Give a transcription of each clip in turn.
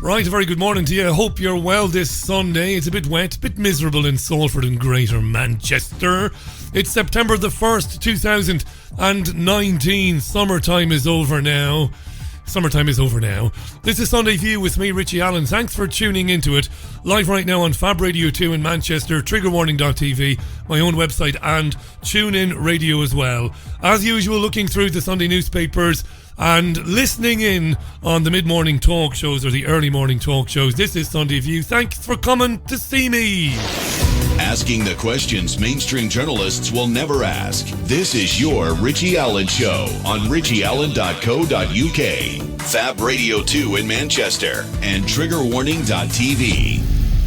Right, a very good morning to you. I hope you're well this Sunday. It's a bit wet, a bit miserable in Salford and Greater Manchester. It's September the 1st, 2019. Summertime is over now. This is Sunday View with me, Richie Allen. Thanks for tuning into it. Live right now on Fab Radio 2 in Manchester, triggerwarning.tv, my own website, and TuneIn Radio as well. As usual, looking through the Sunday newspapers and listening in on the mid-morning talk shows or the early morning talk shows. This is Sunday View. Thanks for coming to see me. Asking the questions mainstream journalists will never ask. This is your Richie Allen Show on richieallen.co.uk, Fab Radio 2 in Manchester, and triggerwarning.tv.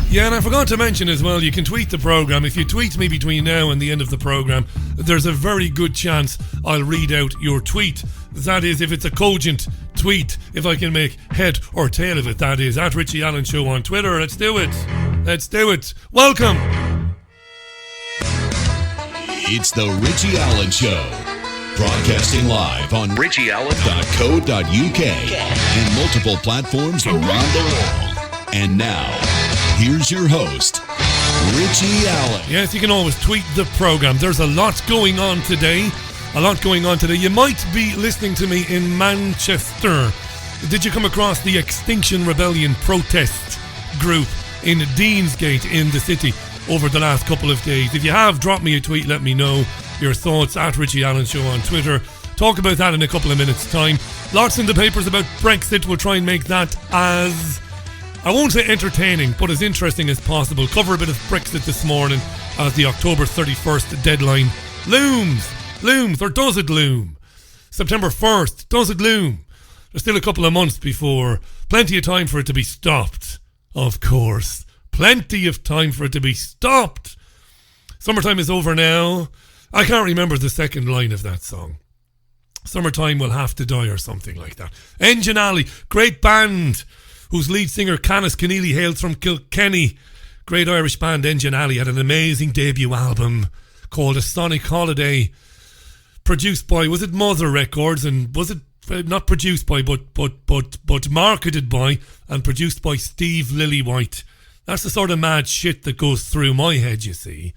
Yeah, and I forgot to mention as well, you can tweet the programme. If you tweet me between now and the end of the programme, there's a very good chance I'll read out your tweet. That is, if it's a cogent tweet, if I can make head or tail of it, that is, at Richie Allen Show on Twitter. Let's do it. Welcome. It's the Richie Allen Show, broadcasting live on richieallen.co.uk and multiple platforms around the world. And now, here's your host, Richie Allen. Yes, you can always tweet the programme. There's a lot going on today. You might be listening to me in Manchester. Did you come across the Extinction Rebellion protest group in Deansgate in the city over the last couple of days? If you have, drop me a tweet, let me know your thoughts at Richie Allen Show on Twitter. Talk about that in a couple of minutes' time. Lots in the papers about Brexit. We'll try and make that as, I won't say entertaining, but as interesting as possible. Cover a bit of Brexit this morning as the October 31st deadline looms, or does it loom? September 1st, does it loom? There's still a couple of months before. Plenty of time for it to be stopped, of course. Plenty of time for it to be stopped. Summertime is over now. I can't remember the second line of that song. Summertime will have to die or something like that. Engine Alley, great band, whose lead singer Canis Keneally hails from Kilkenny. Great Irish band Engine Alley had an amazing debut album called A Sonic Holiday, produced by, was it Mother Records, and was it not produced by, but marketed by and produced by Steve Lillywhite. That's the sort of mad shit that goes through my head, you see.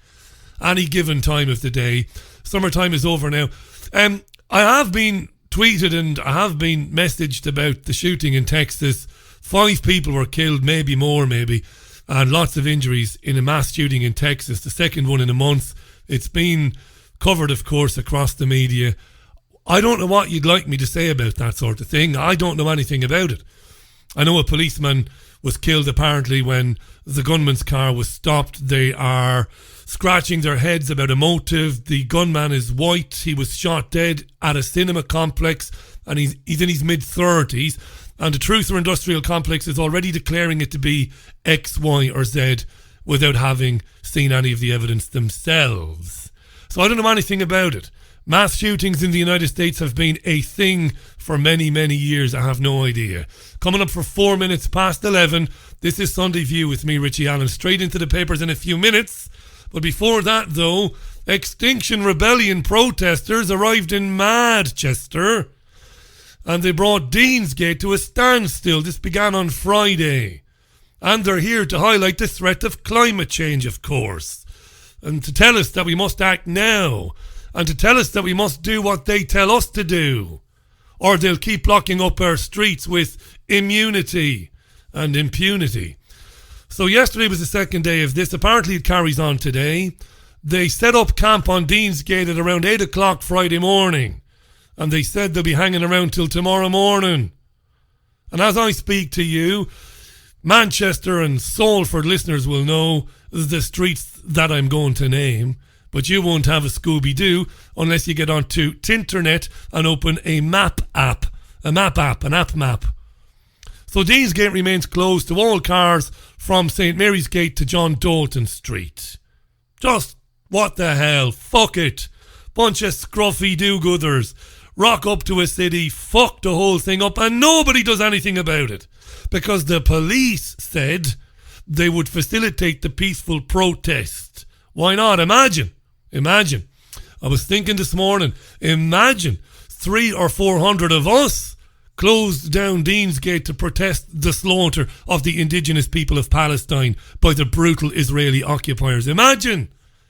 Any given time of the day. Summertime is over now. I have been tweeted and I have been messaged about the shooting in Texas. 5 people were killed, maybe more, and lots of injuries in a mass shooting in Texas, the second one in a month. It's been covered, of course, across the media. I don't know what you'd like me to say about that sort of thing. I don't know anything about it. I know a policeman was killed apparently when the gunman's car was stopped. They are scratching their heads about a motive. The gunman is white. He was shot dead at a cinema complex and he's in his mid-30s. And the Truther Industrial Complex is already declaring it to be X, Y or Z without having seen any of the evidence themselves. So I don't know anything about it. Mass shootings in the United States have been a thing for many, many years. I have no idea. Coming up for 4 minutes past 11. This is Sunday View with me, Richie Allen. Straight into the papers in a few minutes. But before that, though, Extinction Rebellion protesters arrived in Manchester and they brought Deansgate to a standstill. This began on Friday. And they're here to highlight the threat of climate change, of course. And to tell us that we must act now. And to tell us that we must do what they tell us to do. Or they'll keep blocking up our streets with immunity and impunity. So yesterday was the second day of this. Apparently it carries on today. They set up camp on Deansgate at around 8 o'clock Friday morning. And they said they'll be hanging around till tomorrow morning. And as I speak to you, Manchester and Salford listeners will know the streets that I'm going to name, but you won't have a Scooby-Doo unless you get onto Tinternet and open a map map. So Deansgate remains closed to all cars from St Mary's Gate to John Dalton Street. Just what the hell? Fuck it. Bunch of scruffy do-gooders. Rock up to a city, fuck the whole thing up, and nobody does anything about it. Because the police said they would facilitate the peaceful protest. Why not? Imagine. I was thinking this morning, imagine 300 or 400 of us closed down Deansgate to protest the slaughter of the indigenous people of Palestine by the brutal Israeli occupiers. Imagine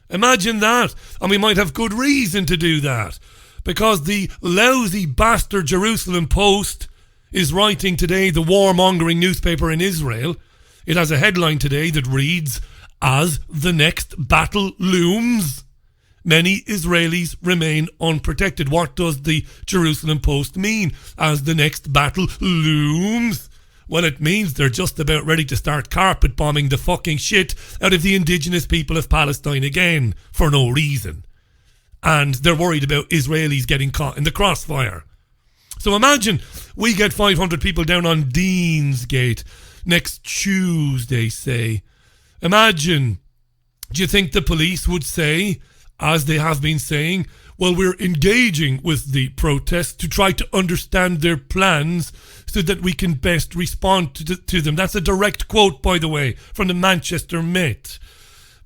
that. And we might have good reason to do that, because the lousy bastard Jerusalem Post is writing today, the warmongering newspaper in Israel. It has a headline today that reads, "As the next battle looms, many Israelis remain unprotected." What does the Jerusalem Post mean? As the next battle looms? Well, it means they're just about ready to start carpet bombing the fucking shit out of the indigenous people of Palestine again, for no reason. And they're worried about Israelis getting caught in the crossfire. So imagine we get 500 people down on Deansgate next Tuesday, say. Imagine, do you think the police would say, as they have been saying, well, we're engaging with the protests to try to understand their plans so that we can best respond to them. That's a direct quote, by the way, from the Manchester Met.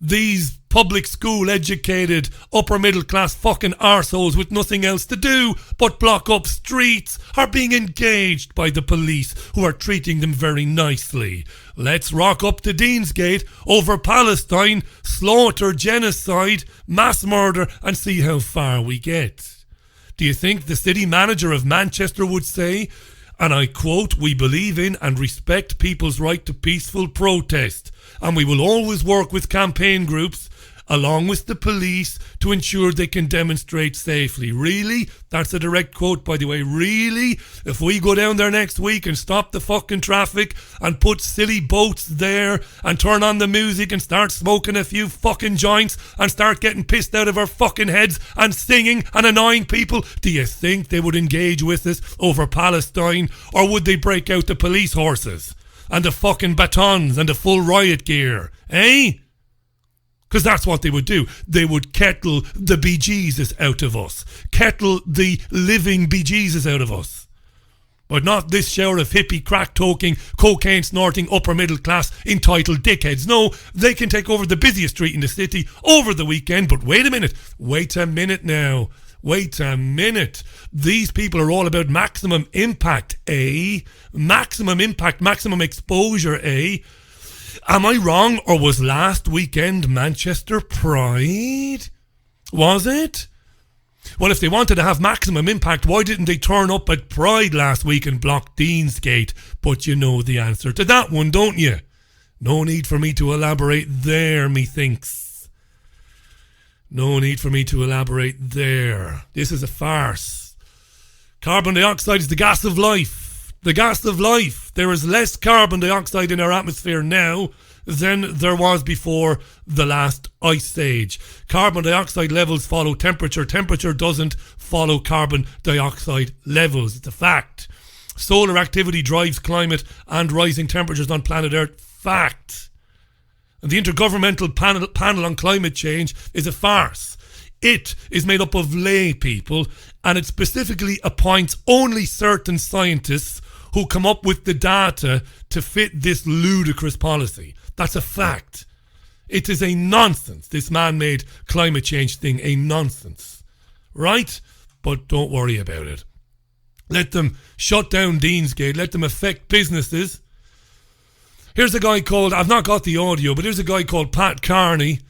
These public school educated upper middle class fucking arseholes with nothing else to do but block up streets are being engaged by the police, who are treating them very nicely. Let's rock up to Deansgate over Palestine, slaughter, genocide, mass murder, and see how far we get. Do you think the city manager of Manchester would say, and I quote, "We believe in and respect people's right to peaceful protest, and we will always work with campaign groups along with the police to ensure they can demonstrate safely"? Really? That's a direct quote, by the way. Really? If we go down there next week and stop the fucking traffic and put silly boats there and turn on the music and start smoking a few fucking joints and start getting pissed out of our fucking heads and singing and annoying people, do you think they would engage with us over Palestine? Or would they break out the police horses and the fucking batons and the full riot gear? Eh? Because that's what they would do. They would kettle the bejesus out of us. Kettle the living bejesus out of us. But not this shower of hippie, crack-toking, cocaine-snorting, upper-middle class entitled dickheads. No, they can take over the busiest street in the city over the weekend. But wait a minute now. Wait a minute. These people are all about maximum impact, eh? Maximum impact, maximum exposure, eh? Am I wrong, or was last weekend Manchester Pride? Was it? Well, if they wanted to have maximum impact, why didn't they turn up at Pride last week and block Deansgate? But you know the answer to that one, don't you? No need for me to elaborate there, methinks. No need for me to elaborate there. This is a farce. Carbon dioxide is the gas of life. The gas of life. There is less carbon dioxide in our atmosphere now than there was before the last ice age. Carbon dioxide levels follow temperature. Temperature doesn't follow carbon dioxide levels. It's a fact. Solar activity drives climate and rising temperatures on planet Earth. Fact. And the Intergovernmental Panel on Climate Change is a farce. It is made up of lay people, and it specifically appoints only certain scientists who come up with the data to fit this ludicrous policy. That's a fact. It is a nonsense, this man-made climate change thing, a nonsense. Right? But don't worry about it. Let them shut down Deansgate, let them affect businesses. Here's a guy called, I've not got the audio, but here's a guy called Pat Carney,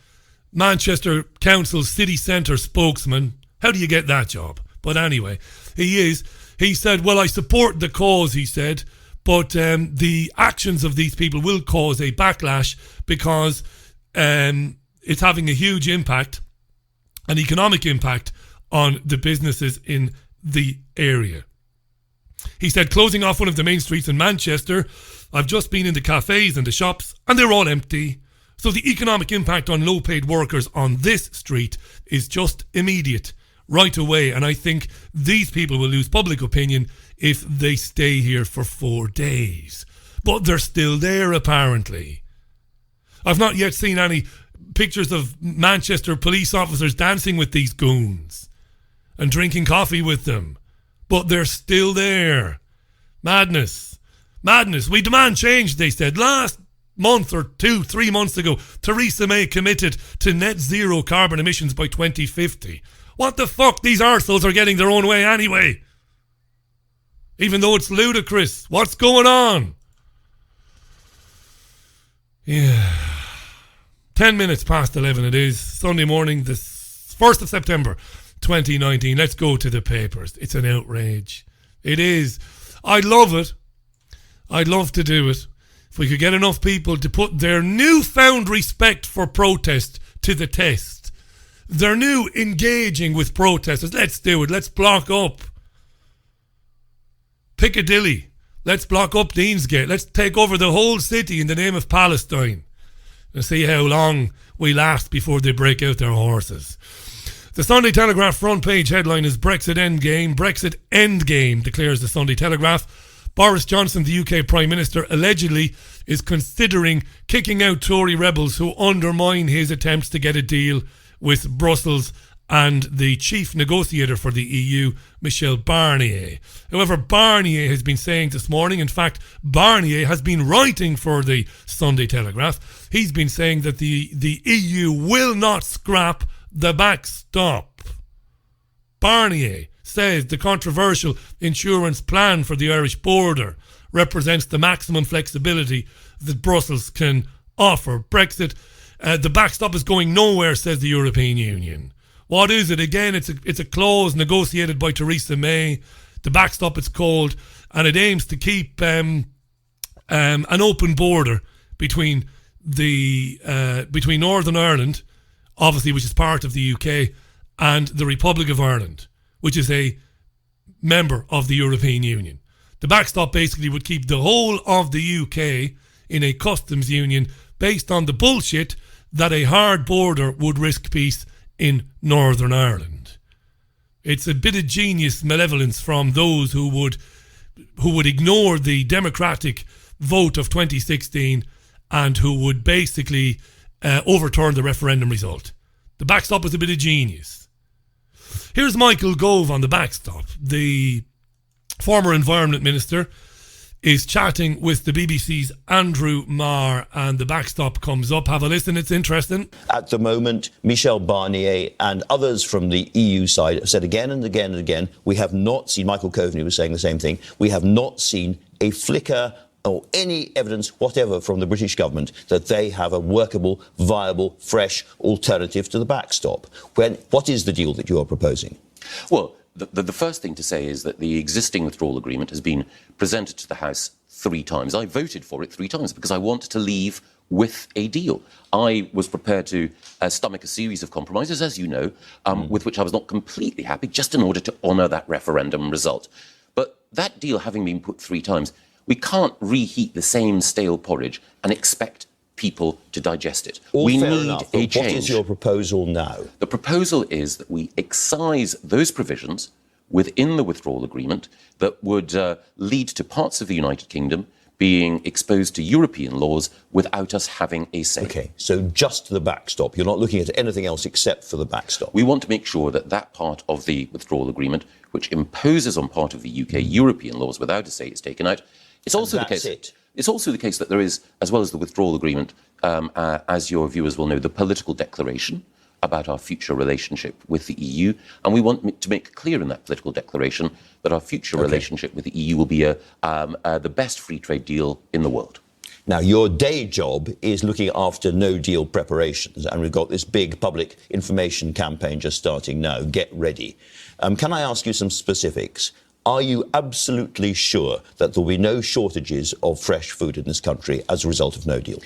Manchester Council City Centre spokesman. How do you get that job? But anyway, he said, well, I support the cause, he said, but the actions of these people will cause a backlash because it's having a huge impact, an economic impact on the businesses in the area. He said, closing off one of the main streets in Manchester, I've just been in the cafes and the shops and they're all empty. So the economic impact on low-paid workers on this street is just immediate, right away. And I think these people will lose public opinion if they stay here for 4 days. But they're still there, apparently. I've not yet seen any pictures of Manchester police officers dancing with these goons and drinking coffee with them. But they're still there. Madness. Madness. We demand change, they said. Last month or 3 months ago, Theresa May committed to net zero carbon emissions by 2050. What the fuck? These arseholes are getting their own way anyway. even though it's ludicrous. What's going on? Yeah. 10 minutes past 11 it is. Sunday morning, the 1st of September 2019. Let's go to the papers. It's an outrage. It is. I'd love it. I'd love to do it. If we could get enough people to put their newfound respect for protest to the test. Their new engaging with protesters. Let's do it. Let's block up Piccadilly. Let's block up Deansgate. Let's take over the whole city in the name of Palestine. And see how long we last before they break out their horses. The Sunday Telegraph front page headline is Brexit Endgame. Brexit Endgame, declares the Sunday Telegraph. Boris Johnson, the UK Prime Minister, allegedly is considering kicking out Tory rebels who undermine his attempts to get a deal with Brussels and the chief negotiator for the EU, Michel Barnier. However, Barnier has been saying this morning, in fact, Barnier has been writing for the Sunday Telegraph. He's been saying that the EU will not scrap the backstop. Barnier says the controversial insurance plan for the Irish border represents the maximum flexibility that Brussels can offer. Brexit, the backstop is going nowhere, says the European Union. What is it? Again, it's a clause negotiated by Theresa May. The backstop, it's called, and it aims to keep an open border between Northern Ireland, obviously, which is part of the UK, and the Republic of Ireland, which is a member of the European Union. The backstop basically would keep the whole of the UK in a customs union based on the bullshit that a hard border would risk peace in Northern Ireland. It's a bit of genius malevolence from those who would ignore the democratic vote of 2016 and who would basically overturn the referendum result. The backstop is a bit of genius. Here's Michael Gove on the backstop. The former Environment Minister is chatting with the BBC's Andrew Marr, and the backstop comes up. Have a listen, it's interesting. At the moment, Michel Barnier and others from the EU side have said again and again and again, we have not seen, Michael Coveney was saying the same thing, we have not seen a flicker or any evidence whatever from the British government that they have a workable, viable, fresh alternative to the backstop. What is the deal that you are proposing? Well, the first thing to say is that the existing withdrawal agreement has been presented to the House 3 times. I voted for it 3 times because I want to leave with a deal. I was prepared to stomach a series of compromises, as you know, with which I was not completely happy, just in order to honour that referendum result. But that deal having been put 3 times, we can't reheat the same stale porridge and expect people to digest it. We need a change. What is your proposal now? The proposal is that we excise those provisions within the withdrawal agreement that would lead to parts of the United Kingdom being exposed to European laws without us having a say. OK, so just the backstop. You're not looking at anything else except for the backstop. We want to make sure that that part of the withdrawal agreement, which imposes on part of the UK European laws without a say, is taken out. It's also the case. It's also the case that there is, as well as the withdrawal agreement, as your viewers will know, the political declaration about our future relationship with the EU. And we want to make clear in that political declaration that our future relationship with the EU will be the best free trade deal in the world. Now, your day job is looking after no-deal preparations, and we've got this big public information campaign just starting now. Get ready. Can I ask you some specifics? Are you absolutely sure that there will be no shortages of fresh food in this country as a result of no deal?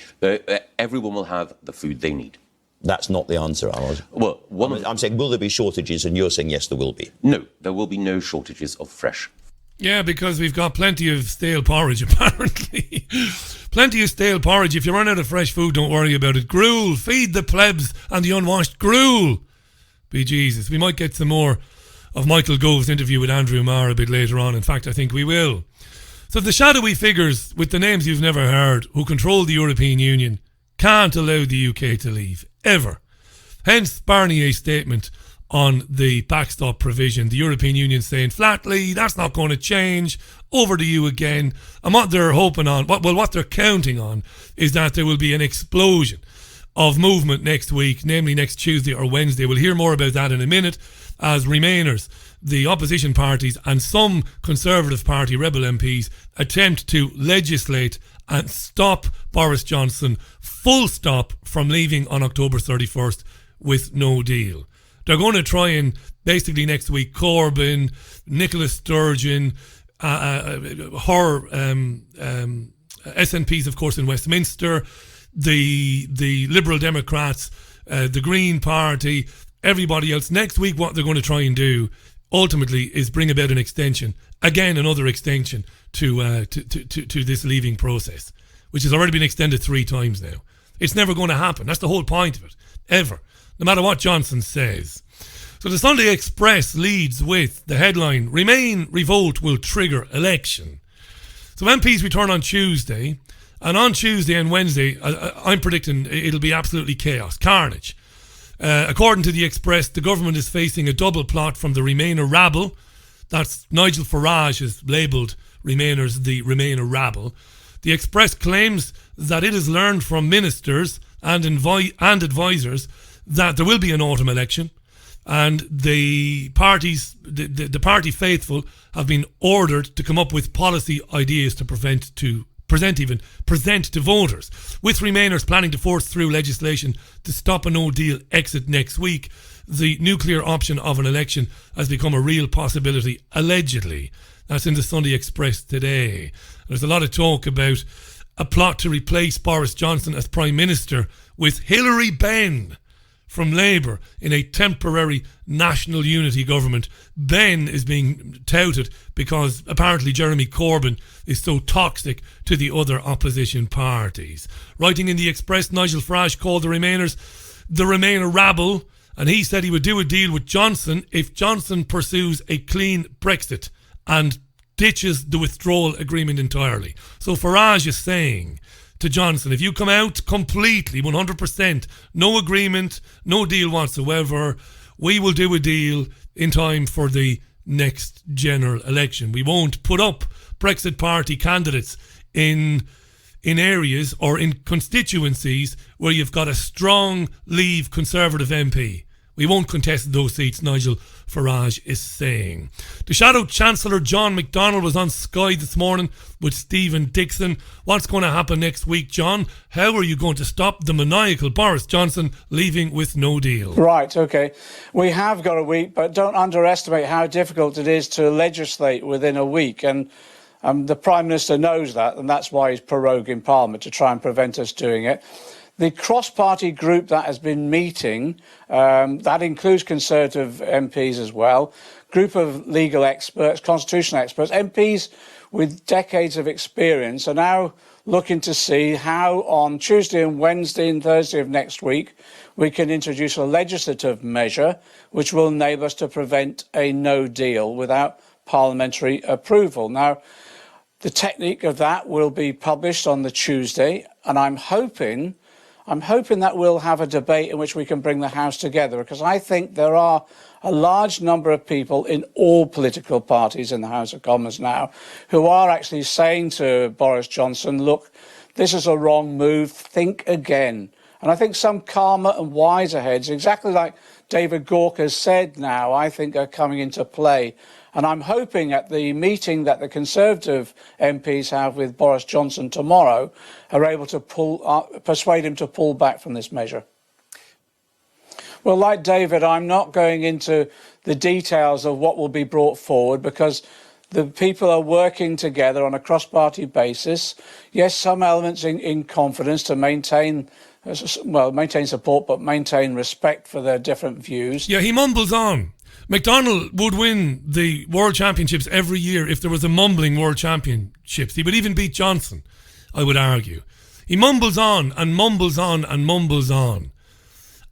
Everyone will have the food they need. That's not the answer, Alan. Well, I'm saying, will there be shortages? And you're saying, yes, there will be. No, there will be no shortages of fresh. Yeah, because we've got plenty of stale porridge, apparently. Plenty of stale porridge. If you run out of fresh food, don't worry about it. Gruel. Feed the plebs and the unwashed. Gruel. Be Jesus. We might get some more of Michael Gove's interview with Andrew Marr a bit later on. In fact, I think we will. So the shadowy figures with the names you've never heard who control the European Union can't allow the UK to leave, ever. Hence Barnier's statement on the backstop provision. The European Union saying flatly, that's not going to change, over to you again. And what they're hoping on, what they're counting on, is that there will be an explosion of movement next week, namely next Tuesday or Wednesday. We'll hear more about that in a minute, as Remainers the opposition parties and some Conservative Party rebel MPs attempt to legislate and stop Boris Johnson full stop from leaving on October 31st with no deal. They're going to try and basically next week Corbyn, Nicola Sturgeon, her SNPs of course in Westminster, the Liberal Democrats, the Green Party, everybody else. Next week what they're going to try and do ultimately is bring about an extension, again another extension to this leaving process, which has already been extended 3 times now. It's never going to happen. That's the whole point of it, ever, no matter what Johnson says. So the Sunday Express leads with the headline, Remain Revolt Will Trigger Election. So MPs return on Tuesday, and on Tuesday and Wednesday, I'm predicting it'll be absolutely chaos, carnage. According to the Express, the government is facing a double plot from the Remainer rabble. That's Nigel Farage has labelled Remainers the Remainer rabble. The Express claims that it has learned from ministers and advisors that there will be an autumn election, and the party faithful have been ordered to come up with policy ideas to present to voters, with Remainers planning to force through legislation to stop a no-deal exit next week. The nuclear option of an election has become a real possibility, allegedly. That's in the Sunday Express today. There's a lot of talk about a plot to replace Boris Johnson as Prime Minister with Hilary Benn from Labour in a temporary national unity government. Benn is being touted because apparently Jeremy Corbyn is so toxic to the other opposition parties. Writing in the Express, Nigel Farage called the Remainers the Remainer rabble, and he said he would do a deal with Johnson if Johnson pursues a clean Brexit and ditches the withdrawal agreement entirely. So Farage is saying to Johnson, if you come out completely, 100%, no agreement, no deal whatsoever, we will do a deal in time for the next general election. We won't put up Brexit Party candidates in areas or in constituencies where you've got a strong Leave Conservative MP. We won't contest those seats, Nigel Farage is saying. The Shadow Chancellor John McDonnell was on Sky this morning with Stephen Dixon. What's going to happen next week, John? How are you going to stop the maniacal Boris Johnson leaving with no deal? Right, OK. We have got a week, but don't underestimate how difficult it is to legislate within a week. And the Prime Minister knows that, and that's why he's proroguing Parliament, to try and prevent us doing it. The cross-party group that has been meeting, that includes Conservative MPs as well, group of legal experts, constitutional experts, MPs with decades of experience are now looking to see how on Tuesday and Wednesday and Thursday of next week we can introduce a legislative measure which will enable us to prevent a no deal without parliamentary approval. Now, the technique of that will be published on the Tuesday, and I'm hoping that we'll have a debate in which we can bring the House together, because I think there are a large number of people in all political parties in the House of Commons now who are actually saying to Boris Johnson, look, this is a wrong move, think again. And I think some calmer and wiser heads, exactly like David Gauke has said now, I think are coming into play. And I'm hoping at the meeting that the Conservative MPs have with Boris Johnson tomorrow are able to persuade him to pull back from this measure. Well, like David, I'm not going into the details of what will be brought forward because the people are working together on a cross-party basis. Yes, some elements in confidence to maintain support, but maintain respect for their different views. Yeah, he mumbles on. McDonnell would win the World Championships every year if there was a mumbling World Championships. He would even beat Johnson, I would argue. He mumbles on and mumbles on and mumbles on.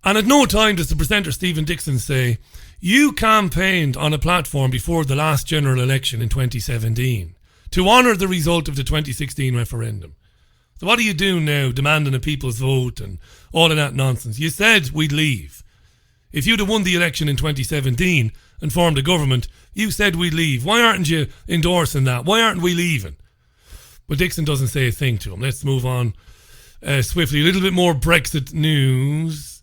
And at no time does the presenter Stephen Dixon say, you campaigned on a platform before the last general election in 2017 to honour the result of the 2016 referendum. So what are you doing now, demanding a people's vote and all of that nonsense? You said we'd leave. If you'd have won the election in 2017 and formed a government, you said we'd leave. Why aren't you endorsing that? Why aren't we leaving? But Dixon doesn't say a thing to him. Let's move on swiftly. A little bit more Brexit news.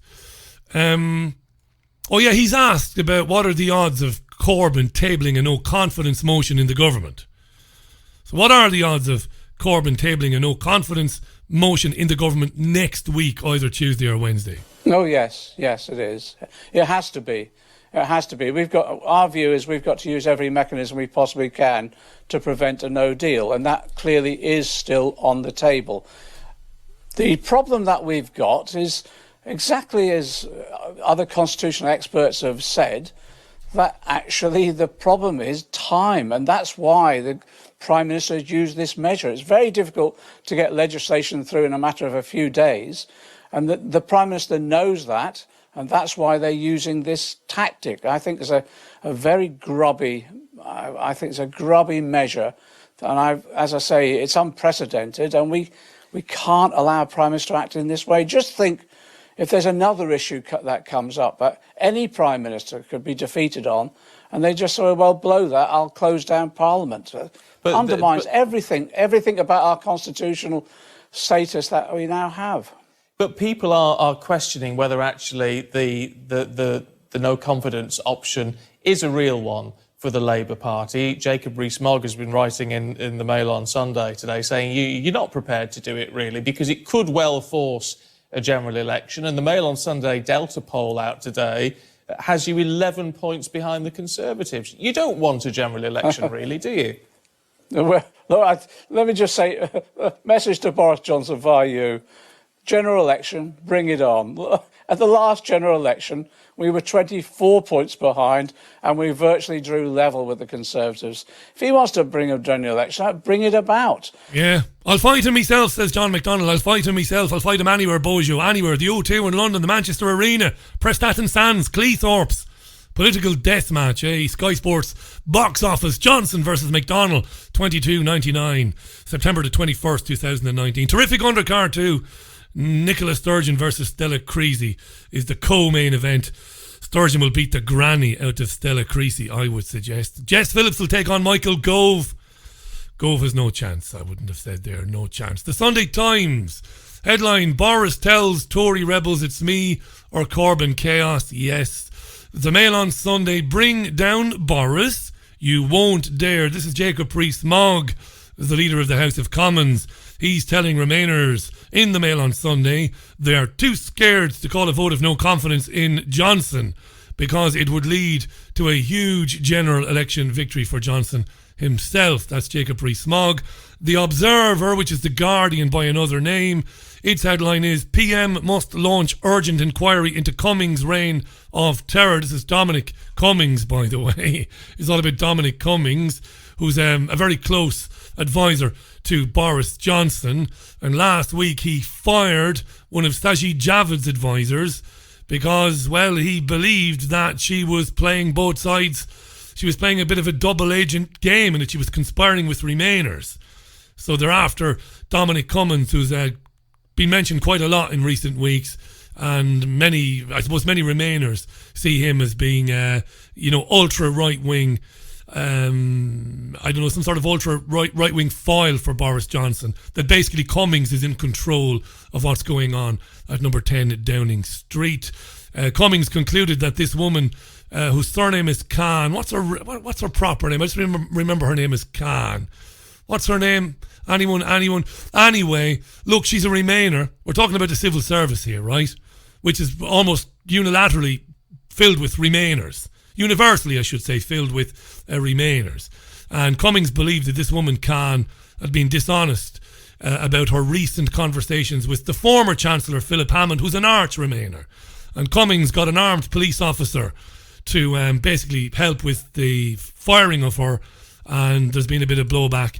He's asked about what are the odds of Corbyn tabling a no-confidence motion in the government. So what are the odds of Corbyn tabling a no-confidence motion in the government next week, either Tuesday or Wednesday? Oh, yes, it is. It has to be. It has to be. Our view is we've got to use every mechanism we possibly can to prevent a no deal, and that clearly is still on the table. The problem that we've got is, exactly as other constitutional experts have said, that actually the problem is time, and that's why the Prime Minister has used this measure. It's very difficult to get legislation through in a matter of a few days, and the Prime Minister knows that, and that's why they're using this tactic. I think it's a very grubby, measure, and as I say, it's unprecedented, and we can't allow a Prime Minister to act in this way. Just think, if there's another issue that comes up that any Prime Minister could be defeated on, and they just say, well, blow that, I'll close down Parliament. But undermines everything about our constitutional status that we now have. But people are questioning whether actually the no confidence option is a real one for the Labour Party. Jacob Rees-Mogg has been writing in the Mail on Sunday today saying you're not prepared to do it really because it could well force a general election. And the Mail on Sunday Delta poll out today has you 11 points behind the Conservatives. You don't want a general election really, do you? Well, look, let me just say, a message to Boris Johnson via you. General election, bring it on. At the last general election, we were 24 points behind and we virtually drew level with the Conservatives. If he wants to bring a general election, bring it about. Yeah. I'll fight him myself, says John McDonnell. I'll fight him myself. I'll fight him anywhere, Bojo, anywhere. The O2 in London, the Manchester Arena, Prestatyn Sands, Cleethorpes. Political death match, Sky Sports box office. Johnson versus McDonnell, 22.99, September the 21st, 2019. Terrific undercard too. Nicola Sturgeon versus Stella Creasy is the co-main event. Sturgeon will beat the granny out of Stella Creasy, I would suggest. Jess Phillips will take on Michael Gove. Gove has no chance, I wouldn't have said there, no chance. The Sunday Times headline: Boris tells Tory rebels it's me or Corbyn chaos. Yes. The Mail on Sunday: bring down Boris, you won't dare. This is Jacob Rees-Mogg, the leader of the House of Commons. He's telling Remainers in the Mail on Sunday they are too scared to call a vote of no confidence in Johnson because it would lead to a huge general election victory for Johnson himself. That's Jacob Rees-Mogg. The Observer, which is the Guardian by another name, its headline is: PM must launch urgent inquiry into Cummings' reign of terror. This is Dominic Cummings, by the way. It's all about Dominic Cummings, who's a very close advisor to Boris Johnson. And last week he fired one of Sajid Javid's advisors because, well, he believed that she was playing both sides. She was playing a bit of a double agent game and that she was conspiring with Remainers. So thereafter, Dominic Cummings, who's been mentioned quite a lot in recent weeks, and many Remainers see him as being, ultra right-wing, some sort of ultra right-wing foil for Boris Johnson, that basically Cummings is in control of what's going on at number 10 Downing Street. Cummings concluded that this woman, whose surname is Khan, what's her proper name? I just remember her name is Khan. What's her name? Anyone? Anyway, look, she's a Remainer. We're talking about the civil service here, right? Which is almost unilaterally filled with Remainers. Universally, I should say, filled with Remainers. And Cummings believed that this woman, Khan, had been dishonest about her recent conversations with the former Chancellor, Philip Hammond, who's an arch Remainer. And Cummings got an armed police officer to basically help with the firing of her, and there's been a bit of blowback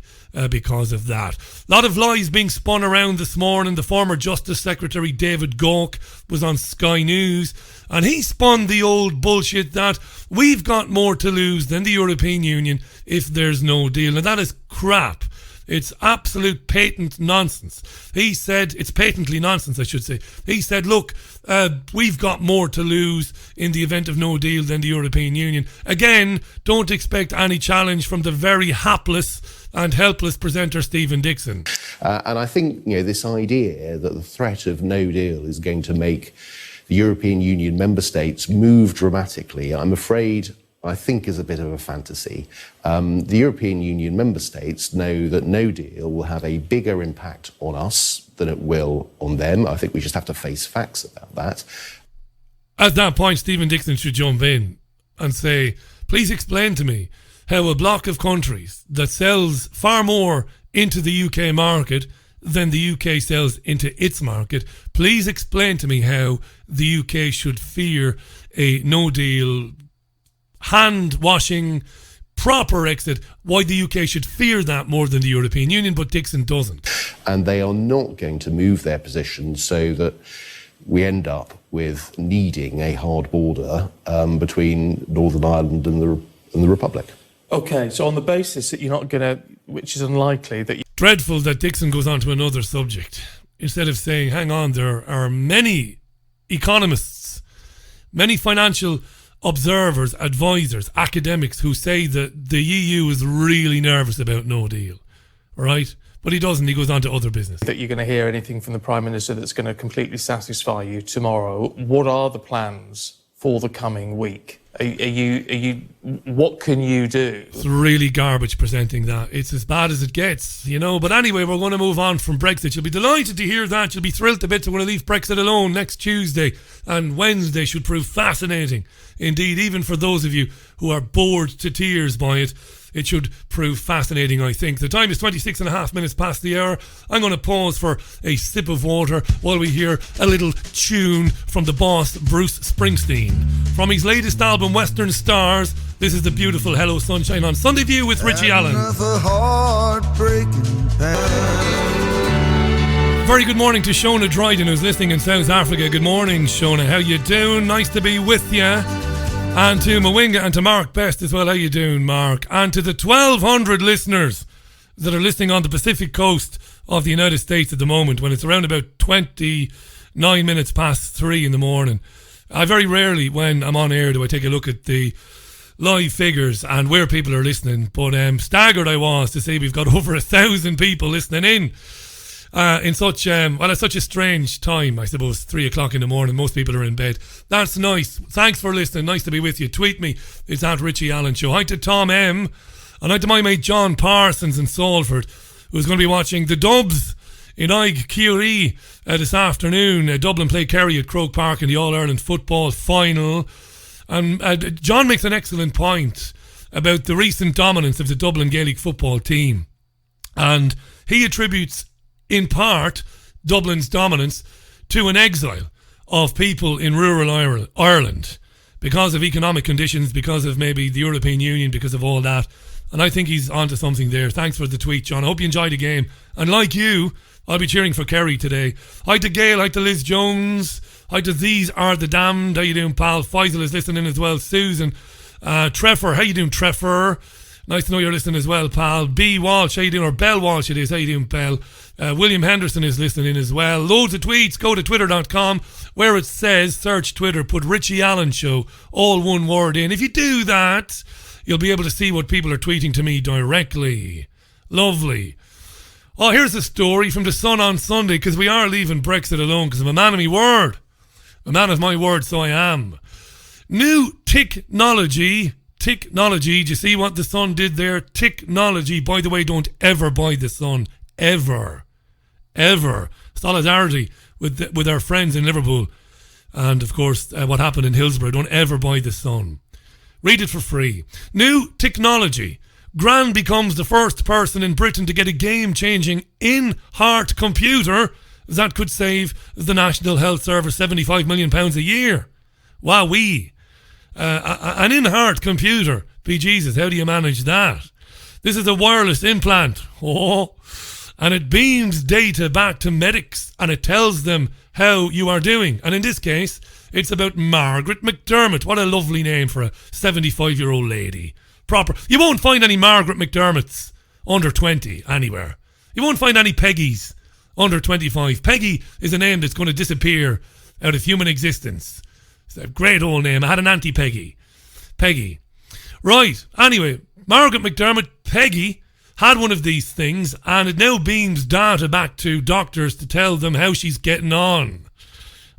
because of that. A lot of lies being spun around this morning. The former Justice Secretary David Gauke was on Sky News, and he spun the old bullshit that we've got more to lose than the European Union if there's no deal. And that is crap. It's absolute patent nonsense. He said, it's patently nonsense, I should say. He said, look, we've got more to lose in the event of no deal than the European Union. Again, don't expect any challenge from the very hapless and helpless presenter Stephen Dixon. And I think, this idea that the threat of no deal is going to make the European Union member states move dramatically, I'm afraid I think is a bit of a fantasy. The European Union member states know that no deal will have a bigger impact on us than it will on them. I think we just have to face facts about that. At that point, Stephen Dixon should jump in and say, please explain to me how a block of countries that sells far more into the UK market than the UK sells into its market, please explain to me how the UK should fear a no-deal, hand-washing, proper exit, why the UK should fear that more than the European Union, but Dixon doesn't. And they are not going to move their position so that we end up with needing a hard border between Northern Ireland and the Republic. OK, so on the basis that you're not going to, which is unlikely, that you... Dreadful that Dixon goes on to another subject. Instead of saying, hang on, there are many economists, many financial observers, advisors, academics who say that the EU is really nervous about no deal, right? But he doesn't. He goes on to other business. That you're going to hear anything from the Prime Minister that's going to completely satisfy you tomorrow. What are the plans for the coming week? Are you? What can you do? It's really garbage presenting that. It's as bad as it gets, you know. But anyway, we're going to move on from Brexit. You'll be delighted to hear that. You'll be thrilled to bits. We're going to leave Brexit alone next Tuesday. And Wednesday should prove fascinating. Indeed, even for those of you who are bored to tears by it, it should prove fascinating, I think. The time is 26 and a half minutes past the hour. I'm going to pause for a sip of water while we hear a little tune from the boss, Bruce Springsteen. From his latest album, Western Stars, this is the beautiful Hello Sunshine on Sunday View with Richie Allen. Very good morning to Shona Dryden, who's listening in South Africa. Good morning, Shona. How you doing? Nice to be with you. And to Mwinga and to Mark Best as well. How you doing, Mark? And to the 1,200 listeners that are listening on the Pacific coast of the United States at the moment, when it's around about 29 minutes past 3 in the morning. I very rarely, when I'm on air, do I take a look at the live figures and where people are listening. But staggered I was to say we've got over 1,000 people listening in. In such it's such a strange time, I suppose, 3 o'clock in the morning. Most people are in bed. That's nice. Thanks for listening. Nice to be with you. Tweet me. It's at Richie Allen Show. Hi to Tom M. And hi to my mate John Parsons in Salford, who's going to be watching the Dubs in Aig Curie this afternoon. Dublin play Kerry at Croke Park in the All-Ireland football final. And John makes an excellent point about the recent dominance of the Dublin Gaelic football team. And he attributes in part Dublin's dominance to an exile of people in rural Ireland because of economic conditions, because of maybe the European Union, because of all that. And I think he's onto something there. Thanks for the tweet, John. I hope you enjoyed the game. And like you, I'll be cheering for Kerry today. Hi to Gail, hi to Liz Jones, hi to These Are the Damned. How you doing, pal? Faisal is listening as well. Susan, Trevor, how you doing, Trevor? Nice to know you're listening as well, pal. B. Walsh, how you doing? Or Bell Walsh it is. How you doing, Bell? William Henderson is listening in as well. Loads of tweets. Go to twitter.com where it says, search Twitter, put Richie Allen Show, all one word in. If you do that, you'll be able to see what people are tweeting to me directly. Lovely. Oh, here's a story from the Sun on Sunday, because we are leaving Brexit alone, because I'm a man of my word. A man of my word, so I am. New technology. Do you see what the Sun did there? Technology. By the way, don't ever buy the Sun. Ever. Solidarity with our friends in Liverpool. And, of course, what happened in Hillsborough. Don't ever buy the Sun. Read it for free. New technology. Gran becomes the first person in Britain to get a game-changing in-heart computer that could save the National Health Service £75 million a year. Wowee. An in-heart computer. Bejesus, how do you manage that? This is a wireless implant. And it beams data back to medics and it tells them how you are doing. And in this case, it's about Margaret McDermott. What a lovely name for a 75-year-old lady. Proper. You won't find any Margaret McDermotts under 20 anywhere. You won't find any Peggys under 25. Peggy is a name that's going to disappear out of human existence. It's a great old name. I had an Auntie Peggy. Peggy. Right. Anyway, Margaret McDermott, Peggy, had one of these things and it now beams data back to doctors to tell them how she's getting on.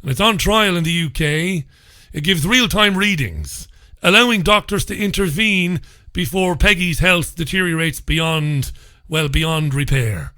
And it's on trial in the UK. It gives real-time readings allowing doctors to intervene before Peggy's health deteriorates beyond repair.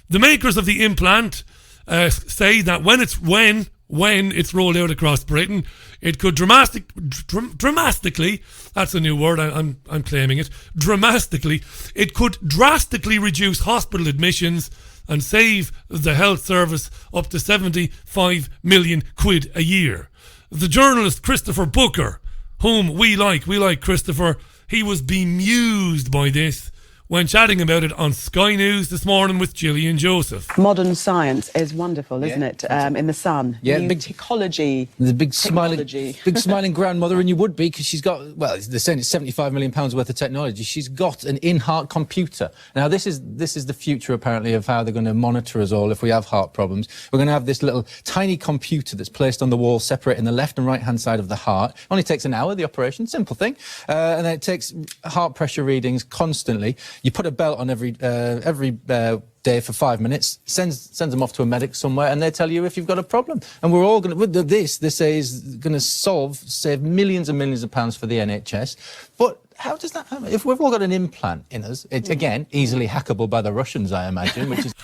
The makers of the implant say that when it's rolled out across Britain, it could dramatically, that's a new word, I'm claiming it, dramatically, it could drastically reduce hospital admissions and save the health service up to 75 million quid a year. The journalist Christopher Booker, whom we like Christopher, he was bemused by this when chatting about it on Sky News this morning with Gillian Joseph. Modern science is wonderful, isn't it? In the sun. Yeah, New big technology. The big smiling grandmother, and you would be, because she's got, well, they're saying it's £75 million worth of technology. She's got an in-heart computer. Now, this is the future, apparently, of how they're going to monitor us all if we have heart problems. We're going to have this little tiny computer that's placed on the wall, separating the left and right-hand side of the heart. Only takes an hour, the operation, simple thing. And then it takes heart pressure readings constantly. You put a belt on every day for 5 minutes, sends them off to a medic somewhere, and they tell you if you've got a problem. And we're all going to, with this, they say, is going to save millions and millions of pounds for the NHS. But how does that happen? If we've all got an implant in us, it's, again, easily hackable by the Russians, I imagine, which is...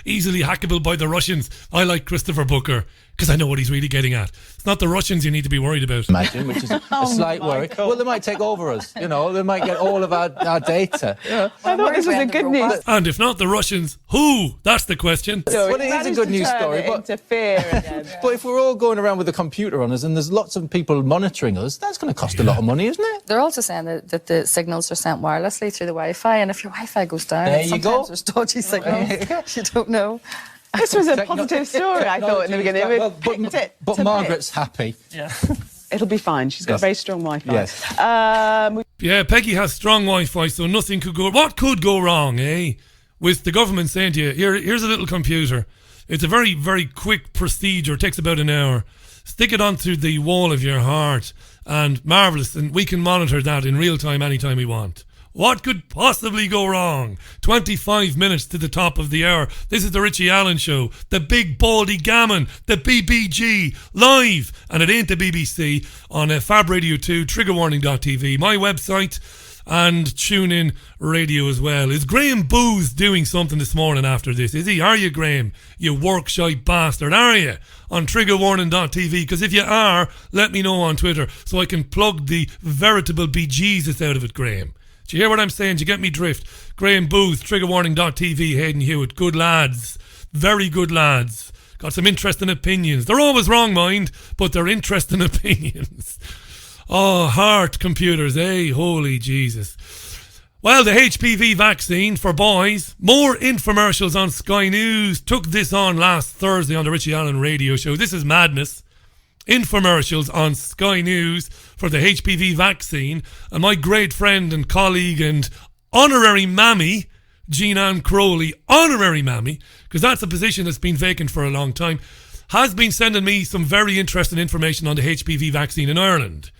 Easily hackable by the Russians. I like Christopher Booker, because I know what he's really getting at. It's not the Russians you need to be worried about. Imagine, which is a slight worry. God. Well, they might take over us, they might get all of our data. Yeah. I thought this was a good news. And if not the Russians, who? That's the question. Well, it is a good news story. But if we're all going around with a computer on us and there's lots of people monitoring us, that's going to cost a lot of money, isn't it? They're also saying that the signals are sent wirelessly through the Wi-Fi, and if your Wi-Fi goes down, sometimes there's dodgy signals. You don't know. This was a positive story, I thought, in the beginning. But Margaret's happy. Yeah. It'll be fine. She's got very strong Wi-Fi. Yes. Yeah, Peggy has strong Wi-Fi, so nothing could go... What could go wrong, eh? With the government saying to you, here's a little computer. It's a very, very quick procedure. It takes about an hour. Stick it onto the wall of your heart, and marvellous, and we can monitor that in real time anytime we want. What could possibly go wrong? 25 minutes to the top of the hour. This is the Richie Allen Show. The Big Baldy Gammon. The BBG. Live. And it ain't the BBC. On Fab Radio 2. Triggerwarning.tv. My website. And TuneIn Radio as well. Is Graham Booth doing something this morning after this? Is he? Are you, Graham? You work-shy bastard. Are you? On triggerwarning.tv. Because if you are, let me know on Twitter so I can plug the veritable bejesus out of it, Graham. Do you hear what I'm saying? Do you get me drift? Graham Booth, triggerwarning.tv, Hayden Hewitt. Good lads. Very good lads. Got some interesting opinions. They're always wrong, mind, but they're interesting opinions. Oh, heart computers, eh? Holy Jesus. Well, the HPV vaccine for boys. More infomercials on Sky News. Took this on last Thursday on the Richie Allen Radio Show. This is madness. Infomercials on Sky News for the HPV vaccine, and my great friend and colleague and honorary mammy, Jean-Anne Crowley, honorary mammy, because that's a position that's been vacant for a long time, has been sending me some very interesting information on the HPV vaccine in Ireland.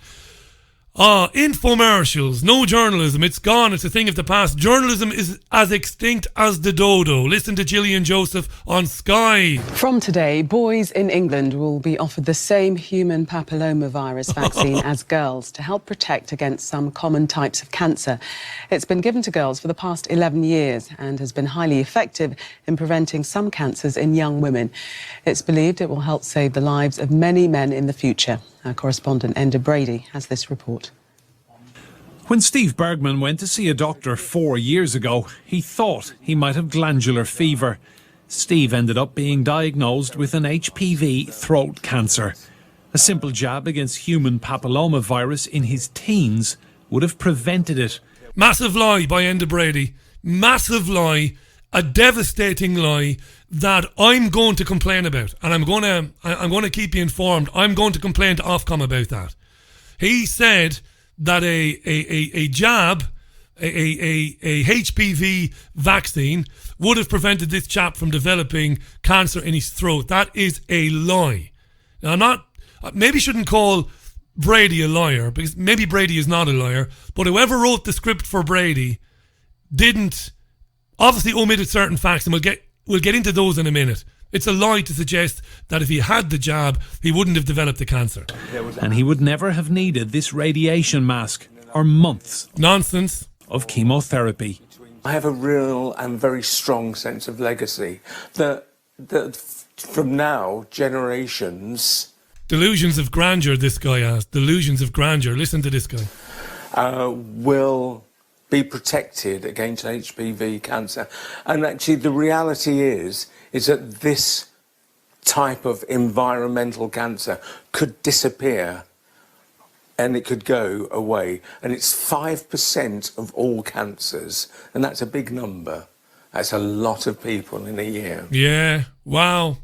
Infomercials, no journalism, it's gone, it's a thing of the past. Journalism is as extinct as the dodo. Listen to Gillian Joseph on Sky. From today, boys in England will be offered the same human papillomavirus vaccine as girls to help protect against some common types of cancer. It's been given to girls for the past 11 years and has been highly effective in preventing some cancers in young women. It's believed it will help save the lives of many men in the future. Our correspondent Enda Brady has this report. When Steve Bergman went to see a doctor 4 years ago, he thought he might have glandular fever. Steve ended up being diagnosed with an HPV throat cancer. A simple jab against human papillomavirus in his teens would have prevented it. Massive lie by Enda Brady. Massive lie. A devastating lie that I'm going to complain about, and I'm going to keep you informed. I'm going to complain to Ofcom about that. He said that a jab, a HPV vaccine would have prevented this chap from developing cancer in his throat. That is a lie. Now, maybe shouldn't call Brady a liar, because maybe Brady is not a liar, but whoever wrote the script for Brady obviously omitted certain facts, and we'll get into those in a minute. It's a lie to suggest that if he had the jab, he wouldn't have developed the cancer. And he would never have needed this radiation mask or months Nonsense. of chemotherapy. I have a real and very strong sense of legacy that from now, generations... Delusions of grandeur, this guy has. Delusions of grandeur. Listen to this guy. Will be protected against HPV cancer. And actually the reality is that this type of environmental cancer could disappear and it could go away. And it's 5% of all cancers. And that's a big number. That's a lot of people in a year. Yeah, wow.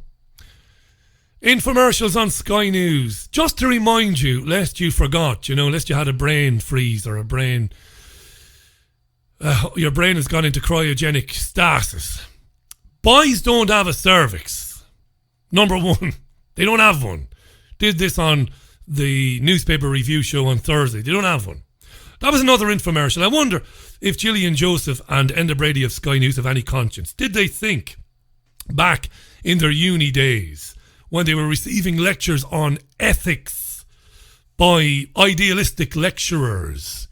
Infomercials on Sky News. Just to remind you, lest you forgot, lest you had a brain freeze or a brain... your brain has gone into cryogenic stasis. Boys don't have a cervix. Number one, they don't have one. Did this on the newspaper review show on Thursday. They don't have one. That was another infomercial. I wonder if Gillian Joseph and Enda Brady of Sky News have any conscience. Did they think back in their uni days when they were receiving lectures on ethics by idealistic lecturers,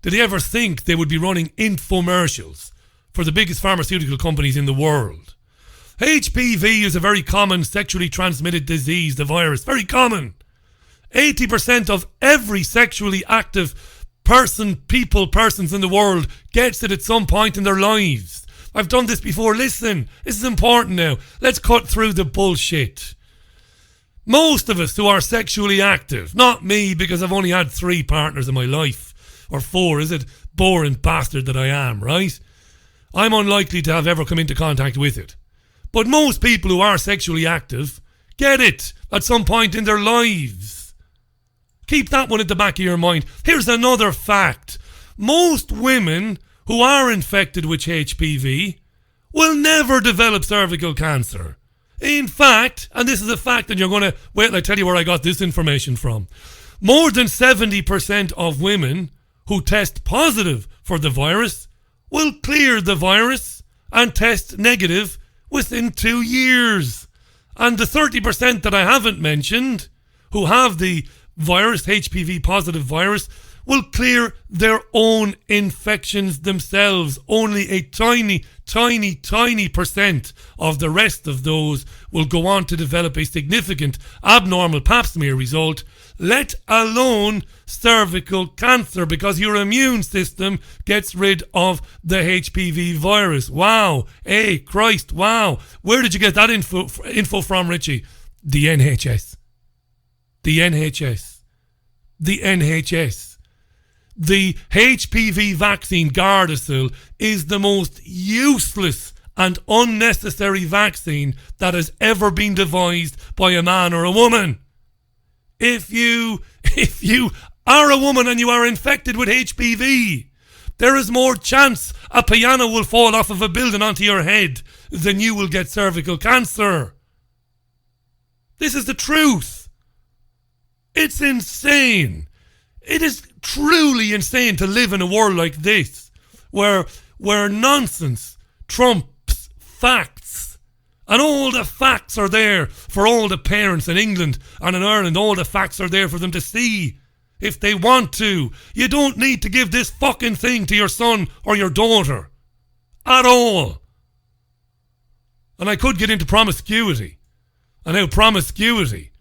did they ever think they would be running infomercials for the biggest pharmaceutical companies in the world? HPV is a very common sexually transmitted disease, the virus. Very common. 80% of every sexually active persons in the world gets it at some point in their lives. I've done this before. Listen, this is important now. Let's cut through the bullshit. Most of us who are sexually active, not me because I've only had 3 partners in my life, or 4, is it? Boring bastard that I am, right? I'm unlikely to have ever come into contact with it. But most people who are sexually active get it at some point in their lives. Keep that one at the back of your mind. Here's another fact. Most women who are infected with HPV will never develop cervical cancer. In fact, and this is a fact, and you're going to... Wait till I tell you where I got this information from. More than 70% of women who test positive for the virus will clear the virus and test negative within 2 years. And the 30% that I haven't mentioned who have the virus, HPV positive virus, will clear their own infections themselves. Only a tiny percent of the rest of those will go on to develop a significant abnormal pap smear result, let alone cervical cancer, because your immune system gets rid of the HPV virus. Wow. Hey, Christ, wow. Where did you get that info from, Richie? The NHS. The NHS. The NHS. The HPV vaccine, Gardasil, is the most useless and unnecessary vaccine that has ever been devised by a man or a woman. If you are a woman and you are infected with HPV, there is more chance a piano will fall off of a building onto your head than you will get cervical cancer. This is the truth. It's insane. It is truly insane to live in a world like this, where nonsense trumps facts. And all the facts are there for all the parents in England and in Ireland. All the facts are there for them to see if they want to. You don't need to give this fucking thing to your son or your daughter. At all. And I could get into promiscuity. And how promiscuity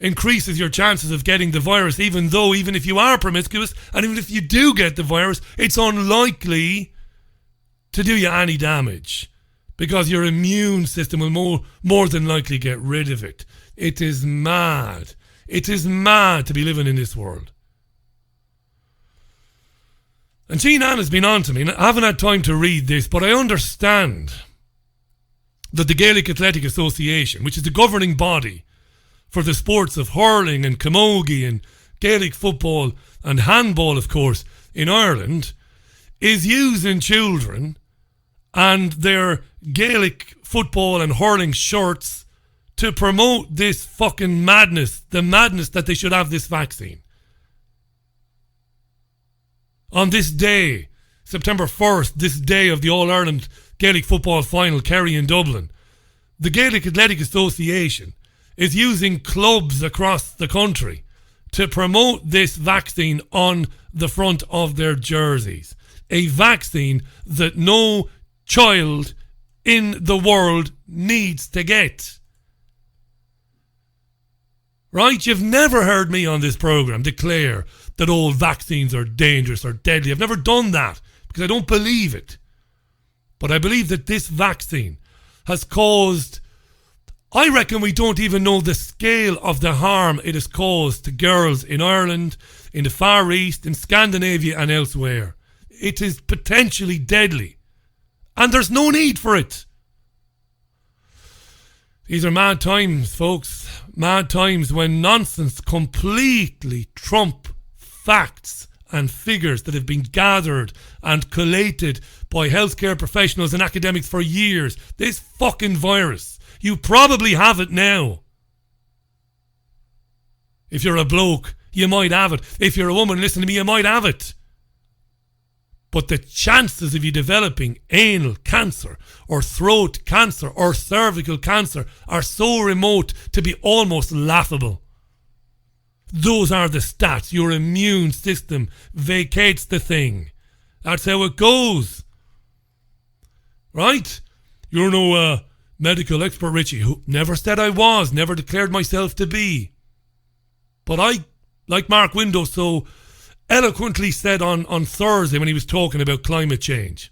increases your chances of getting the virus, even if you are promiscuous, and even if you do get the virus, it's unlikely to do you any damage, because your immune system will more than likely get rid of it. It is mad. It is mad to be living in this world. And Jean Ann has been on to me, and I haven't had time to read this, but I understand that the Gaelic Athletic Association, which is the governing body for the sports of hurling and camogie and Gaelic football and handball, of course, in Ireland, is using children and their Gaelic football and hurling shirts to promote this fucking madness, the madness that they should have this vaccine. On this day, September 1st, this day of the All-Ireland Gaelic football final, Kerry in Dublin, the Gaelic Athletic Association is using clubs across the country to promote this vaccine on the front of their jerseys. A vaccine that no child in the world needs to get. Right? You've never heard me on this programme declare that all vaccines are dangerous or deadly. I've never done that because I don't believe it. But I believe that this vaccine has caused, I reckon we don't even know the scale of the harm it has caused to girls in Ireland, in the Far East, in Scandinavia and elsewhere. It is potentially deadly. And there's no need for it. These are mad times, folks. Mad times when nonsense completely trump facts and figures that have been gathered and collated by healthcare professionals and academics for years. This fucking virus, you probably have it now. If you're a bloke, you might have it. If you're a woman, listen to me, you might have it. But the chances of you developing anal cancer or throat cancer or cervical cancer are so remote to be almost laughable. Those are the stats. Your immune system vacates the thing. That's how it goes. Right? You're no medical expert, Richie, who never said I was, never declared myself to be. But I, like Mark Window, so eloquently said on Thursday when he was talking about climate change.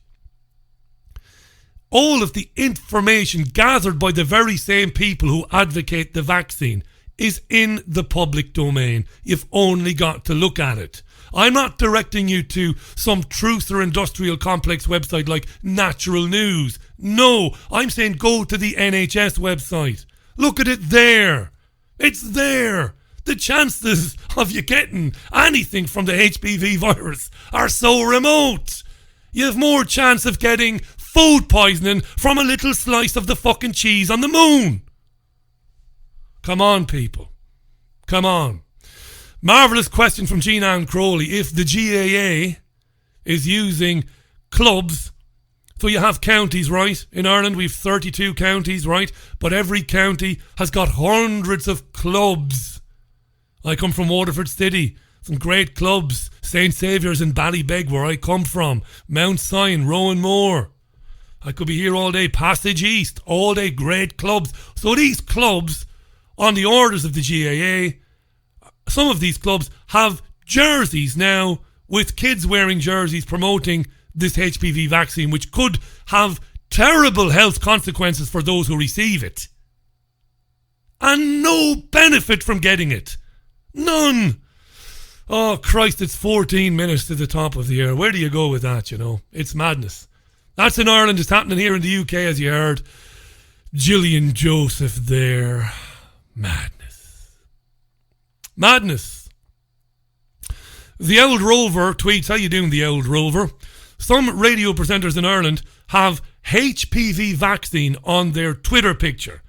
All of the information gathered by the very same people who advocate the vaccine is in the public domain. You've only got to look at it. I'm not directing you to some truth or industrial complex website like Natural News. No, I'm saying go to the NHS website. Look at it there. It's there. The chances of you getting anything from the HPV virus are so remote. You have more chance of getting food poisoning from a little slice of the fucking cheese on the moon. Come on, people. Come on. Marvellous question from Jean Ann Crowley. If the GAA is using clubs, so you have counties, right? In Ireland we have 32 counties, right? But every county has got hundreds of clubs. I come from Waterford City. Some great clubs. St. Saviour's in Ballybeg, where I come from. Mount Sion, Rowan Moor. I could be here all day. Passage East, all day. Great clubs. So these clubs, on the orders of the GAA, some of these clubs have jerseys now with kids wearing jerseys promoting this HPV vaccine, which could have terrible health consequences for those who receive it. And no benefit from getting it. None. Oh, Christ, it's 14 minutes to the top of the hour. Where do you go with that, you know? It's madness. That's in Ireland. It's happening here in the UK, as you heard. Gillian Joseph there. Madness. Madness. The Old Rover tweets, how you doing, the Old Rover? Some radio presenters in Ireland have HPV vaccine on their Twitter picture,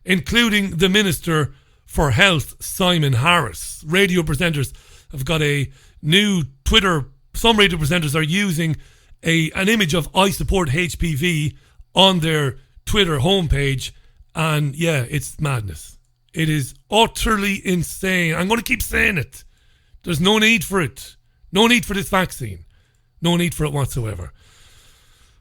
including the Minister for Health, Simon Harris. Radio presenters have got a new Twitter. Some radio presenters are using an image of I support HPV on their Twitter homepage. And yeah, it's madness. It is utterly insane. I'm going to keep saying it. There's no need for it. No need for this vaccine. No need for it whatsoever.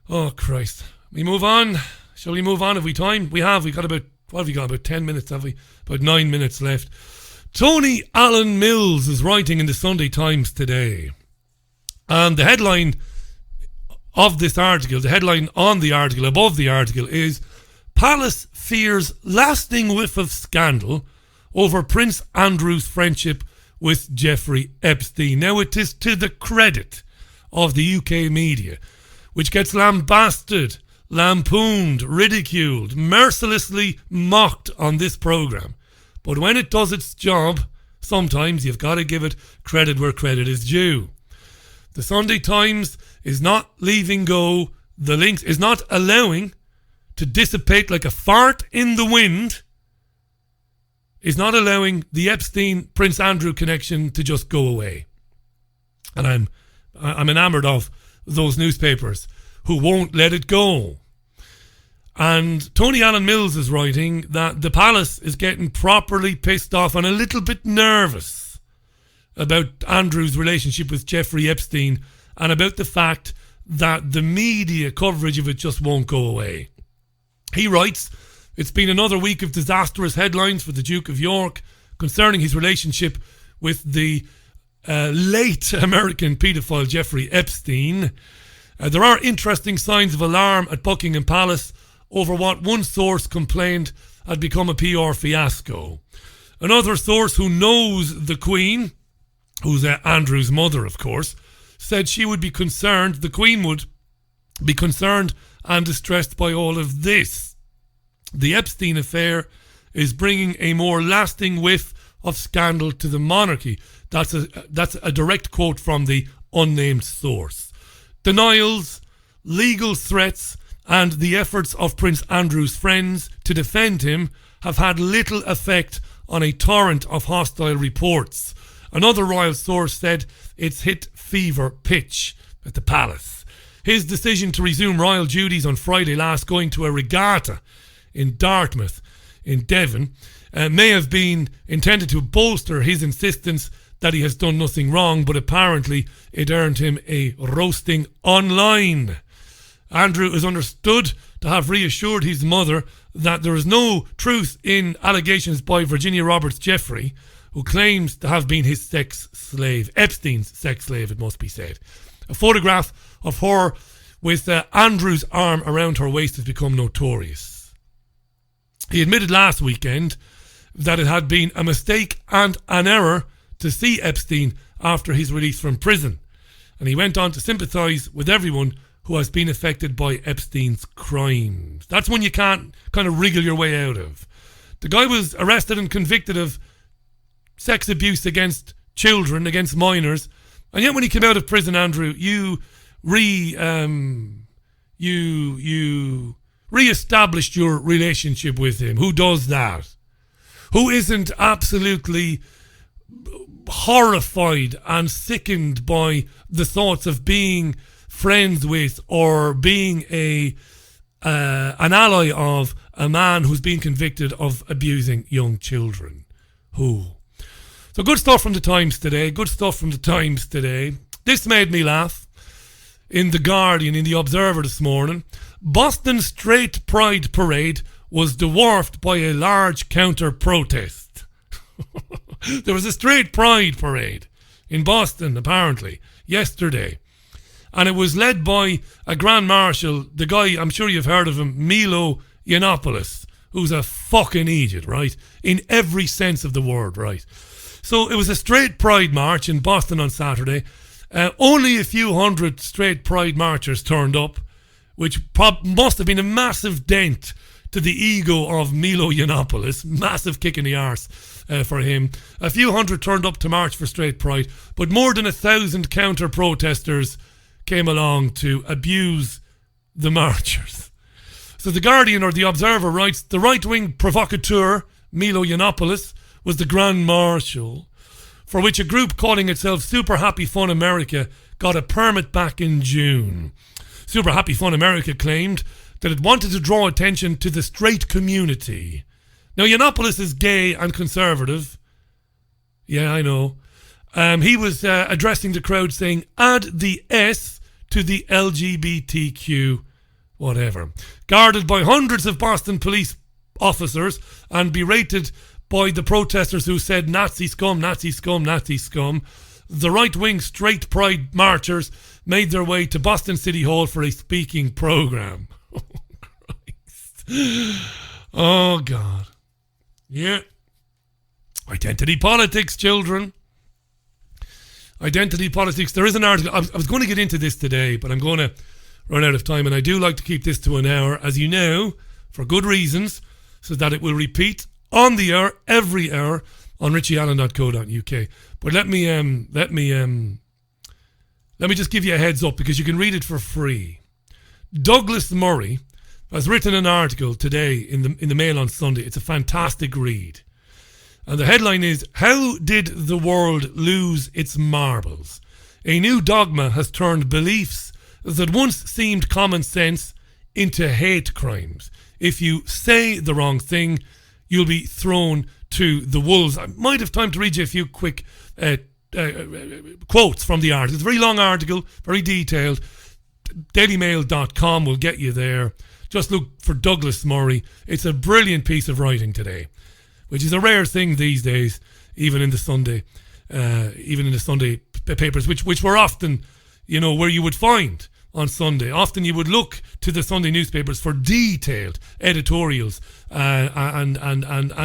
Oh, Christ. We move on. Shall we move on? Have we time? We have. We got about, what have we got? About 10 minutes, have we? About 9 minutes left. Tony Allen Mills is writing in the Sunday Times today. And the headline of this article, the headline on the article, above the article, is Palace fears lasting whiff of scandal over Prince Andrew's friendship with Jeffrey Epstein. Now, it is to the credit of the UK media, which gets lambasted, lampooned, ridiculed, mercilessly mocked on this programme. But when it does its job, sometimes you've got to give it credit where credit is due. The Sunday Times is not leaving go the links, is not allowing to dissipate like a fart in the wind, is not allowing the Epstein-Prince Andrew connection to just go away. And I'm enamoured of those newspapers who won't let it go. And Tony Allen Mills is writing that the palace is getting properly pissed off and a little bit nervous about Andrew's relationship with Jeffrey Epstein and about the fact that the media coverage of it just won't go away. He writes, it's been another week of disastrous headlines for the Duke of York concerning his relationship with the late American paedophile Jeffrey Epstein. There are interesting signs of alarm at Buckingham Palace over what one source complained had become a PR fiasco. Another source who knows the Queen, who's Andrew's mother, of course, said she would be concerned, the Queen would be concerned and distressed by all of this. The Epstein affair is bringing a more lasting whiff of scandal to the monarchy. That's a direct quote from the unnamed source. Denials, legal threats, and the efforts of Prince Andrew's friends to defend him have had little effect on a torrent of hostile reports. Another royal source said it's hit fever pitch at the palace. His decision to resume royal duties on Friday last, going to a regatta in Dartmouth in Devon, may have been intended to bolster his insistence that he has done nothing wrong, but apparently it earned him a roasting online. Andrew is understood to have reassured his mother that there is no truth in allegations by Virginia Roberts Jeffrey, who claims to have been his sex slave, Epstein's sex slave, it must be said. A photograph of her with Andrew's arm around her waist has become notorious. He admitted last weekend that it had been a mistake and an error to see Epstein after his release from prison, and he went on to sympathise with everyone who has been affected by Epstein's crimes. That's one you can't kind of wriggle your way out of. The guy was arrested and convicted of sex abuse against children, against minors, and yet when he came out of prison, Andrew, you re-established your relationship with him. Who does that? Who isn't absolutely horrified and sickened by the thoughts of being friends with or being an ally of a man who's been convicted of abusing young children? Who? So good stuff from the Times today. This made me laugh. In The Guardian, in The Observer this morning, Boston Straight Pride Parade was dwarfed by a large counter-protest. There was a straight pride parade in Boston, apparently, yesterday. And it was led by a Grand Marshal, the guy, I'm sure you've heard of him, Milo Yiannopoulos, who's a fucking idiot, right? In every sense of the word, right? So it was a straight pride march in Boston on Saturday. Only a few hundred straight pride marchers turned up, which must have been a massive dent to the ego of Milo Yiannopoulos. Massive kick in the arse for him. A few hundred turned up to march for straight pride, but more than 1,000 counter-protesters came along to abuse the marchers. So The Guardian, or The Observer, writes, the right-wing provocateur, Milo Yiannopoulos, was the Grand Marshal, for which a group calling itself Super Happy Fun America got a permit back in June. Super Happy Fun America claimed that it wanted to draw attention to the straight community. Now, Yiannopoulos is gay and conservative. Yeah, I know. He was addressing the crowd saying, add the S to the LGBTQ whatever. Guarded by hundreds of Boston police officers and berated by the protesters who said Nazi scum, Nazi scum, Nazi scum, the right-wing straight pride marchers made their way to Boston City Hall for a speaking programme. Oh, Christ. Oh, God. Yeah. Identity politics, children. Identity politics. There is an article. I was going to get into this today, but I'm going to run out of time, and I do like to keep this to an hour, as you know, for good reasons, so that it will repeat on the hour, every hour, on richieallen.co.uk. But let me just give you a heads up, because you can read it for free. Douglas Murray has written an article today in the Mail on Sunday. It's a fantastic read. And the headline is, How Did the World Lose Its Marbles? A new dogma has turned beliefs that once seemed common sense into hate crimes. If you say the wrong thing, you'll be thrown to the wolves. I might have time to read you a few quick quotes from the article. It's a very long article, very detailed. DailyMail.com will get you there. Just look for Douglas Murray. It's a brilliant piece of writing today, which is a rare thing these days, even in the Sunday papers, which were often, where you would find on Sunday. Often you would look to the Sunday newspapers for detailed editorials and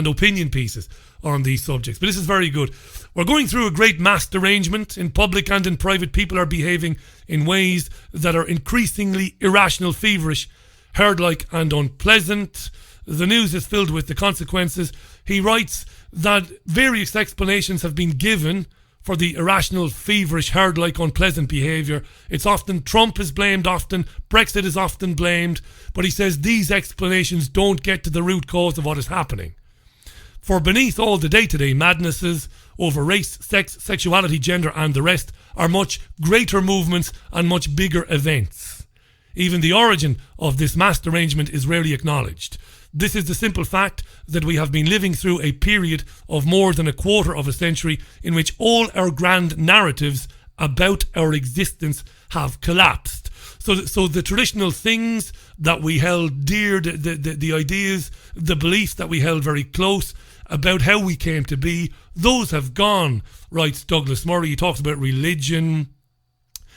opinion pieces on these subjects. But this is very good. We're going through a great mass derangement. In public and in private, people are behaving in ways that are increasingly irrational, feverish, herd-like and unpleasant. The news is filled with the consequences. He writes that various explanations have been given for the irrational, feverish, herd-like, unpleasant behaviour. It's often Trump is blamed, often Brexit is often blamed, but he says these explanations don't get to the root cause of what is happening. For beneath all the day-to-day madnesses over race, sex, sexuality, gender and the rest are much greater movements and much bigger events. Even the origin of this mass derangement is rarely acknowledged. This is the simple fact that we have been living through a period of more than a quarter of a century in which all our grand narratives about our existence have collapsed. So the traditional things that we held dear, the ideas, the beliefs that we held very close about how we came to be, those have gone, writes Douglas Murray. He talks about religion.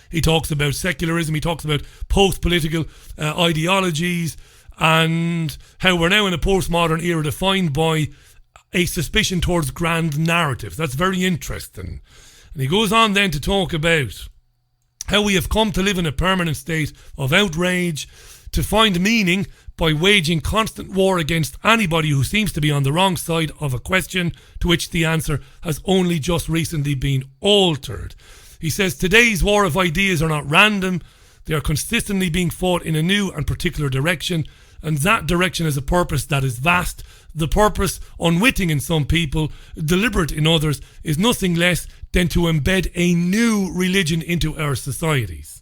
He talks about secularism. He talks about post-political ideologies and how we're now in a postmodern era defined by a suspicion towards grand narratives. That's very interesting. And he goes on then to talk about how we have come to live in a permanent state of outrage, to find meaning by waging constant war against anybody who seems to be on the wrong side of a question to which the answer has only just recently been altered. He says today's war of ideas are not random. They are consistently being fought in a new and particular direction, and that direction has a purpose that is vast. The purpose, unwitting in some people, deliberate in others, is nothing less than to embed a new religion into our societies.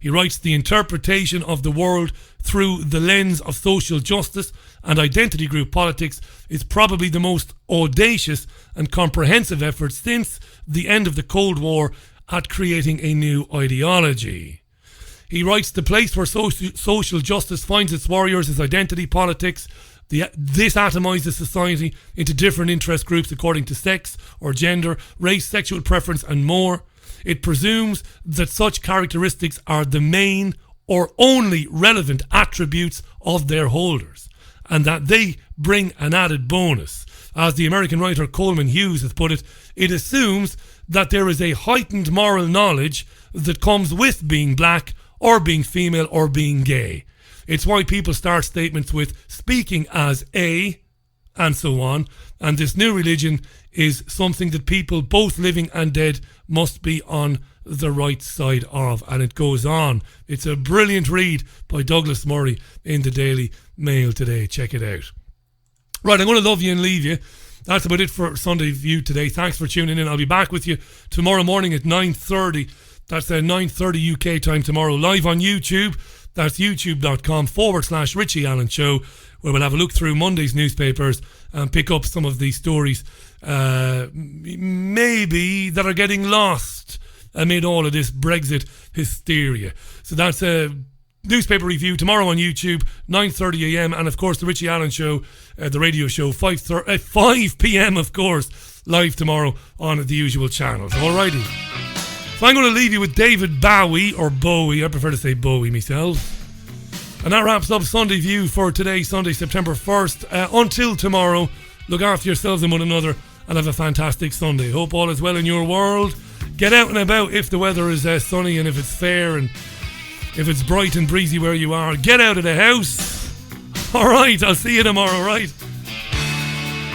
He writes, the interpretation of the world through the lens of social justice and identity group politics is probably the most audacious and comprehensive effort since the end of the Cold War at creating a new ideology. He writes, the place where social justice finds its warriors is identity politics. This atomizes society into different interest groups according to sex or gender, race, sexual preference and more. It presumes that such characteristics are the main or only relevant attributes of their holders, and that they bring an added bonus. As the American writer Coleman Hughes has put it, it assumes that there is a heightened moral knowledge that comes with being black or being female or being gay. It's why people start statements with speaking as a, and so on. And this new religion is something that people, both living and dead, must be on the right side of. And it goes on. It's a brilliant read by Douglas Murray in the Daily Mail today. Check it out. Right, I'm going to love you and leave you. That's about it for Sunday View today. Thanks for tuning in. I'll be back with you tomorrow morning at 9:30. That's 9:30 UK time tomorrow, live on YouTube. That's youtube.com/Richie Allen Show, where we'll have a look through Monday's newspapers and pick up some of these stories maybe that are getting lost amid all of this Brexit hysteria. So that's a newspaper review tomorrow on YouTube, 9:30 a.m. And of course the Richie Allen Show, the radio show, 5 p.m. of course, live tomorrow on the usual channels. Alrighty. So I'm going to leave you with David Bowie, or Bowie, I prefer to say Bowie myself. And that wraps up Sunday View for today, Sunday, September 1st. Until tomorrow, look after yourselves and one another and have a fantastic Sunday. Hope all is well in your world. Get out and about if the weather is sunny and if it's fair and if it's bright and breezy where you are. Get out of the house. All right, I'll see you tomorrow, right?